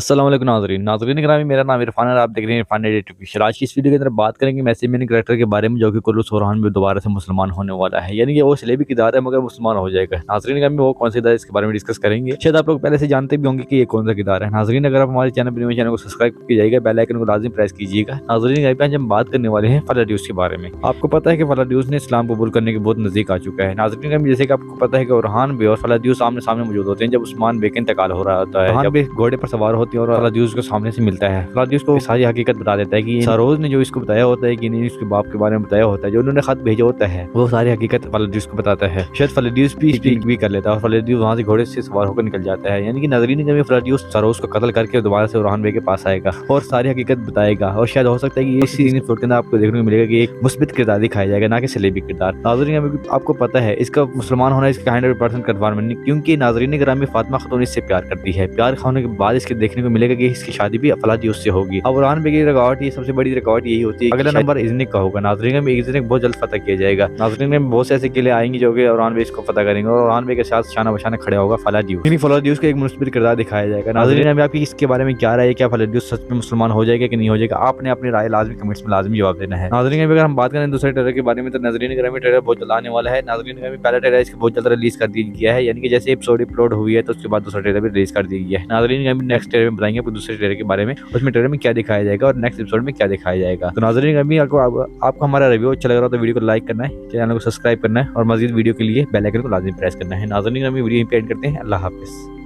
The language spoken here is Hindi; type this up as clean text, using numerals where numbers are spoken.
अस्सलाम वालेकुम नाज़रीन नाज़रीन ग्रामी, मेरा नाम इरफान है और आप देख रहे हैं इरफान एडिट ऑफिशियल। आज की इस वीडियो के अंदर बात करेंगे मैसिमियन कैरेक्टर के बारे में, जो कि कुल्लू सोरहान में दोबारा से मुसलमान होने वाला है। यानी कि वो इसलिए भी किरदार है मगर मुसलमान हो जाएगा। नाज़रीन ग्रामी, वो कौन सा किरदार है इसके बारे में डिस्कस करेंगे। शायद आप लोग पहले से जानते भी होंगे कि ये कौन सा किरदार है। नाज़रीन, अगर आप हमारे चैनल को सब्सक्राइब कीजिएगा, बेल आइकन को लाजिम प्रेस कीजिएगा। नाज़रीन ग्रामी, आज हम बात करने वाले हैं फलाड्यूस के बारे में। आपको पता है कि फलाड्यूस ने इस्लाम कबूल करने के बहुत नजदीक आ चुका है। नाज़रीन ग्रामी, जैसे कि आपको पता है कि ओरहान बे और फलाड्यूस आमने सामने मौजूद होते हैं जब उस्मान बे का इंतकाल हो रहा होता है। ओरहान बे घोड़े पर सवार होती है और फलाड्यूस को सामने से मिलता है। फलाड्यूस को सारी हकीकत बता देता है कि सरोज ने जो इसको बताया होता है कि नहीं, उसके बाप के बारे में बताया होता है, जो उन्होंने खत भेजा होता है, वो सारी हकीकत फलाड्यूस को बताता है। शायद फलाड्यूस भी स्पीक भी कर लेता है और फलाड्यूस वहां से घोड़े से सवार होकर निकल जाता है। यानी कि नजरीन जब फलाड्यूस सरोज को कत्ल करके दोबारा से ओरहान बे के पास आएगा और सारी हकीकत बताएगा। और शायद हो सकता है कि इसी एपिसोड के अंदर आपको देखने को मिलेगा कि एक मुस्बित किरदार दिखाया जाएगा, ना कि सलेबी किरदार। नाज़रीन, आपको पता है इसका मुसलमान होना इसका 100% कन्फर्म नहीं, क्योंकि नाज़रीन ग्रामी फातिमा खातून इससे प्यार करती है। प्यार होने के बाद इसके देखने को मिलेगा कि इसकी शादी भी फलाड्यूस से होगी। अब ओरहान बे की रिकॉर्ड, ये सबसे बड़ी रिकॉर्ड यही होती है। अगला नंबर इज़्निक का होगा। नाज़रीन में इज़्निक बहुत जल्द फतह किया जाएगा। नाज़रीन में बहुत से ऐसे किले आएंगे जो कि ओरहान बे इसको फतह करेंगे और ओरहान बे के साथ शाना बशाना खड़ा होगा फलाड्यूस। यानी फलाड्यूस का एक मुस्बित किरदार दिखाया जाएगा। नाज़रीन में आपकी इसके बारे में क्या राय है? क्या फलाड्यूस सच में मुसलमान हो जाएगा कि नहीं हो जाएगा? आपने अपनी राय लाजमी कमेंट्स में लाजमी जवाब देना है। नाज़रीन अगर हम बात करें दूसरे ट्रेलर के बारे में, तो नाज़रीन ट्रेलर बहुत जल्द आने वाला है। नाज़रीन पहला ट्रेलर इसको बहुत जल्द रिलीज कर दिया गया है। यानी कि जैसे एपिसोड अपलोड हुई है तो उसके बाद दूसरा ट्रेलर भी रिलीज कर दिया गया है। नाज़रीन नेक्स्ट ट्रेलर में बताएंगे आपको दूसरे ट्रेलर के बारे में, उसमें ट्रेलर में क्या दिखाया जाएगा और नेक्स्ट एपिसोड में क्या दिखाया जाएगा। तो नाज़रीन अभी आपको हमारा रिव्यू अच्छा लग रहा है तो वीडियो को लाइक करना है, चैनल को सब्सक्राइब करना है और मजीद वीडियो के लिए बेल आइकन को लाजिम प्रेस करना है। नाज़रीन वीडियो यहीं पे एंड करते हैं। अल्लाह हाफिज़।